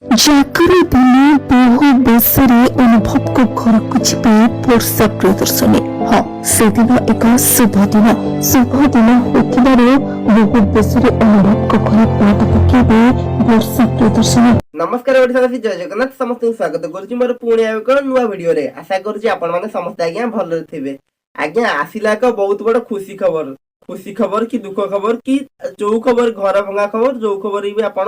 ଜାଗର ଦିନ ବହୁ ବେଶରେ ଅନୁଭବଙ୍କ ଘରକୁ ଯିବେ ବର୍ଷା ପ୍ରିୟଦର୍ଶିନୀ। ହଁ, ସେଦିନ ଏକ ଶୁଭ ଦିନ ହୋଇଥିବାରୁ ବହୁ ବେଶରେ ଅନୁଭବଙ୍କ ଘର ପାଦ ପକାଇବେ ବର୍ଷା ପ୍ରିୟଦର୍ଶିନୀ। ନମସ୍କାର ଓଡ଼ିଶାବାସୀ, ଜୟ ଜଗନ୍ନାଥ। ସମସ୍ତଙ୍କୁ ସ୍ୱାଗତ କରୁଛି ମୋର ପୁଣି ଆଉ ଏକ ନୂଆ ଭିଡିଓରେ। ଆଶା କରୁଛି ଆପଣମାନେ ସମସ୍ତେ ଆଜ୍ଞା ଭଲରେ ଥିବେ। ଆଜ୍ଞା ଆସିଲା ଏକ ବହୁତ ବଡ ଖୁସି ଖବର କି ଦୁଃଖ ଖବର କି ଯୋଉ ଖବର, ଘର ଭଙ୍ଗା ଖବର, ଯୋଉ ଖବର ବି ଆପଣ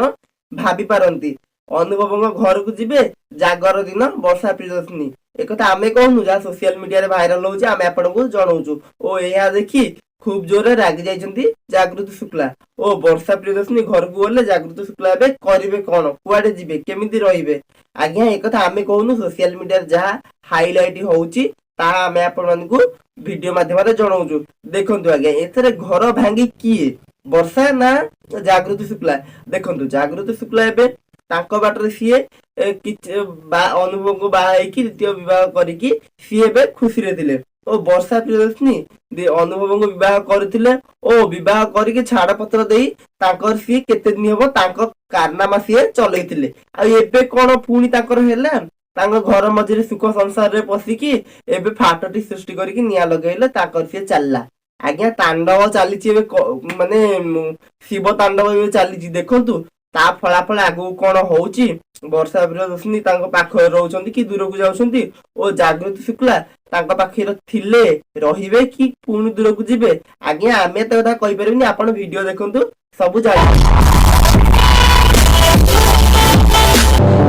ଭାବି ପାରନ୍ତି। ଅନୁଭବଙ୍କ ଘରକୁ ଯିବେ ଜାଗର ଦିନ ବର୍ଷା ପ୍ରିୟଦର୍ଶିନୀ। ଏକଥା ଆମେ କହୁନୁ, ଯାହା ସୋସିଆଲ ମିଡିଆରେ ଭାଇରାଲ ହଉଛି ଆମେ ଆପଣଙ୍କୁ ଜଣାଉଛୁ। ଓ ଏହା ଦେଖି ଖୁବ ଜୋରରେ ରାଗି ଯାଇଛନ୍ତି ଜାଗୃତି ଶୁକ୍ଲା। ଓ ବର୍ଷା ପ୍ରିୟଦର୍ଶିନୀ ଘରକୁ ଗଲେ ଜାଗୃତି ଶୁକ୍ଲା ଏବେ କରିବେ କଣ, କୁଆଡେ ଯିବେ, କେମିତି ରହିବେ? ଆଜ୍ଞା ଏକଥା ଆମେ କହୁନୁ, ସୋସିଆଲ ମିଡିଆରେ ଯାହା ହାଇଲାଇଟ ହଉଛି ତାହା ଆମେ ଆପଣମାନଙ୍କୁ ଭିଡିଓ ମାଧ୍ୟମରେ ଜଣାଉଛୁ। ଦେଖନ୍ତୁ ଆଜ୍ଞା, ଏଥିରେ ଘର ଭାଙ୍ଗି କିଏ, ବର୍ଷା ନା ଜାଗୃତି ଶୁକ୍ଲା? ଦେଖନ୍ତୁ, ଜାଗୃତି ଶୁକ୍ଲା ଏବେ ତାଙ୍କ ବାଟରେ ସିଏ ଅନୁଭବଙ୍କୁ ବାହା ହେଇକି ଦ୍ୱିତୀୟ ବିବାହ କରିକି ସିଏ ଏବେ ଖୁସିରେ ଥିଲେ। ଓ ବର୍ଷା ପ୍ରିୟଦର୍ଶିନୀ ଅନୁଭବଙ୍କୁ ବିବାହ କରିଥିଲେ ଓ ବିବାହ କରିକି ଛାଡ ପତ୍ର ଦେଇ ତାଙ୍କର ସିଏ କେତେ ଦିନ ହବ ତାଙ୍କ କାରନାମା ସିଏ ଚଲେଇଥିଲେ। ଆଉ ଏବେ କଣ ପୁଣି ତାଙ୍କର ହେଲା? ତାଙ୍କ ଘର ମଝିରେ ସୁଖ ସଂସାରରେ ପଶିକି ଏବେ ଫାଟଟି ସୃଷ୍ଟି କରିକି ନିଆଁ ଲଗେଇଲେ, ତାଙ୍କର ସିଏ ଚାଲିଲା। ଆଜ୍ଞା ତାଣ୍ଡବ ଚାଲିଛି ଏବେ, ମାନେ ଶିବ ତାଣ୍ଡବ ଏବେ ଚାଲିଛି। ଦେଖନ୍ତୁ ତା ଫଳାଫଳ ଆଗକୁ କଣ ହଉଛି। ବର୍ଷା ପ୍ରିୟଦର୍ଶିନୀ ତାଙ୍କ ପାଖରେ ରହୁଛନ୍ତି କି ଦୂରକୁ ଯାଉଛନ୍ତି? ଓ ଜାଗୃତି ଶୁକ୍ଲା ତାଙ୍କ ପାଖରେ ଥିଲେ ରହିବେ କି ପୁଣି ଦୂରକୁ ଯିବେ? ଆଜ୍ଞା ଆମେ ତ କଥା କହିପାରିବୁନି, ଆପଣ ଭିଡିଓ ଦେଖନ୍ତୁ ସବୁ ଜାଣିବେ।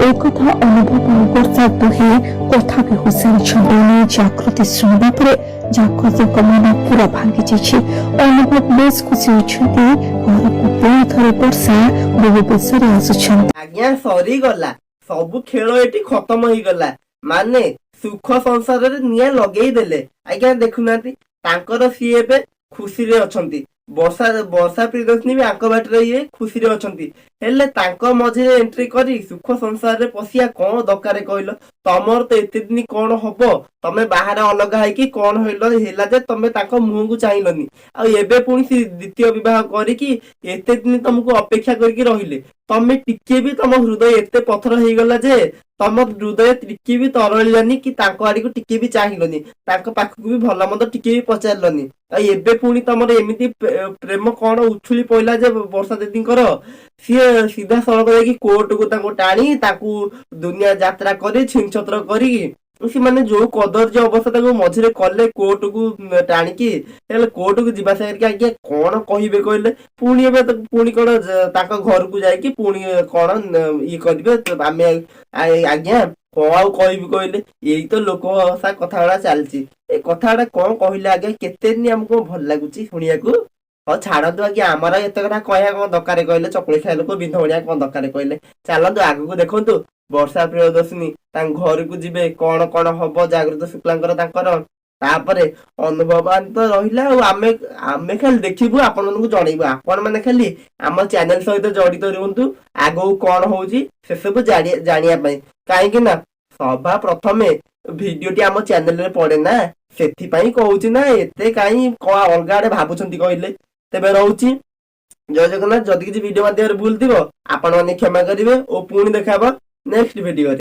ଏକଥା ଅନୁଭବ ବର୍ଷା ଦୁହେଁ କଥା ବି ହୋଇସାରିଛନ୍ତି। ଜାଗୃତି ଶୁଣିବା ପରେ ଜାଗୃତିଙ୍କ ମନ ପୁରା ଭାଙ୍ଗି ଯାଇଛି। ଅନୁଭବ ବେଶ ଖୁସି ଅଛନ୍ତି, ଘରକୁ ପୁଣି ଥରେ ବର୍ଷା ବହୁ ବେଶରେ ଆସୁଛନ୍ତି। ଆଜ୍ଞା ସରିଗଲା, ସବୁ ଖେଳ ଏଠି ଖତମ ହେଇଗଲା। ମାନେ ସୁଖ ସଂସାରରେ ନିଆଁ ଲଗେଇ ଦେଲେ। ଆଜ୍ଞା ଦେଖୁନାହାନ୍ତି, ତାଙ୍କର ସିଏ ଏବେ ଖୁସିରେ ଅଛନ୍ତି। ବର୍ଷା ପ୍ରିୟଦର୍ଶିନୀ ବି ଆଙ୍କ ବାଟରେ ଇଏ ଖୁସିରେ ଅଛନ୍ତି। ହେଲେ ତାଙ୍କ ମଝିରେ ଏଣ୍ଟ୍ରି କରି ସୁଖ ସଂସାରରେ ପଶିବା କଣ ଦରକାର କହିଲ? ତମର ତ ଏତେ ଦିନ କଣ ହବ, ତମେ ବାହାରେ ଅଲଗା ହେଇକି କଣ ହେଲା ଯେ ତମେ ତାଙ୍କ ମୁହଁକୁ ଚାହିଁଲନି। ଆଉ ଏବେ ପୁଣି ସେ ଦ୍ୱିତୀୟ ବିବାହ କରିକି ଏତେ ଦିନ ତମକୁ ଅପେକ୍ଷା କରିକି ରହିଲେ। ତମେ ଟିକେ ବି, ତମ ହୃଦୟ ଏତେ ପଥର ହେଇଗଲା ଯେ ତମ ହୃଦୟ ଟିକେ ବି ତରଳିଲାନି କି ତାଙ୍କ ଆଡକୁ ଟିକେ ବି ଚାହିଁଲନି, ତାଙ୍କ ପାଖକୁ ବି ଭଲ ମନ୍ଦ ଟିକେ ବି ପଚାରିଲନି। ଆଉ ଏବେ ପୁଣି ତମର ଏମିତି ପ୍ରେମ କଣ ଉଛୁଳି ପଇଲା ଯେ ବର୍ଷା ଦିଦିଙ୍କର? ସିଏ ସିଧା ସଳଖ ଯାଇକି କୋର୍ଟକୁ ତାଙ୍କୁ ଟାଣି ତାକୁ ଦୁନିଆ ଯାତ୍ରା କରି ଛିନ ଛତ୍ର କରିକି ସେମାନେ ଯୋଉ କଦର୍ଯ୍ୟ ଅବସ୍ଥା ତାଙ୍କୁ ମଝିରେ କଲେ କୋର୍ଟକୁ ଟାଣିକି, ହେଲେ କୋର୍ଟକୁ ଯିବା ସାଙ୍ଗରେ ଆଜ୍ଞା କଣ କହିବେ କହିଲେ? ପୁଣି ଏବେ ପୁଣି କଣ ତାଙ୍କ ଘରକୁ ଯାଇକି ପୁଣି କଣ ଇଏ କରିବେ? ଆମେ ଆଜ୍ଞା କଣ ଆଉ କହିବି କହିଲେ? ଏଇ ତ ଲୋକ ଭାଷା କଥା ଗୁଡା ଚାଲିଛି। ଏଇ କଥା ଗୁଡା କଣ କହିଲେ ଆଜ୍ଞା, କେତେ ଦିନ ଆମକୁ ଭଲ ଲାଗୁଛି ଶୁଣିବାକୁ। ହଉ ଛାଡନ୍ତୁ ଆଜ୍ଞା, ଆମର ଏତେ କଥା କହିବା କଣ ଦରକାର କହିଲେ? ଚକୁଳି ଖାଇବା ଲୋକ ବିନ୍ଧ ଭଳିଆ କଣ ଦରକାର କହିଲେ? ଚାଲନ୍ତୁ ଆଗକୁ ଦେଖନ୍ତୁ, ବର୍ଷା ପ୍ରିୟଦର୍ଶିନୀ ତାଙ୍କ ଘରକୁ ଯିବେ, କଣ କଣ ହବ ଜାଗୃତି ଶୁକ୍ଲାଙ୍କର ତାଙ୍କର। ତାପରେ ଅନୁଭବ ତ ରହିଲା, ଆଉ ଆମେ ଖାଲି ଦେଖିବୁ, ଆପଣମାନଙ୍କୁ ଜଣେଇବୁ। ଆପଣ ମାନେ ଖାଲି ଆମ ଚ୍ୟାନେଲ ସହିତ ଜଡିତ ରୁହନ୍ତୁ, ଆଗକୁ କଣ ହଉଛି ସେସବୁ ଜାଣିବା ପାଇଁ। କାହିଁକି ନା ସଭା ପ୍ରଥମେ ଭିଡିଓଟି ଆମ ଚ୍ୟାନେଲରେ ପଡେ ନା, ସେଥିପାଇଁ କହୁଛି ନା। ଏତେ କାହିଁ କଣ ଅଲଗା ଆଡେ ଭାବୁଛନ୍ତି କହିଲେ? ତେବେ ରହୁଛି, ଜୟ ଜଗନ୍ନାଥ। ଯଦି କିଛି ଭିଡିଓ ମାଧ୍ୟମରେ ଭୁଲ ଥିବ ଆପଣ ମାନେ କ୍ଷମା କରିବେ ଓ ପୁଣି ଦେଖାହବ ନେକ୍ସଟ ଭିଡିଓରେ।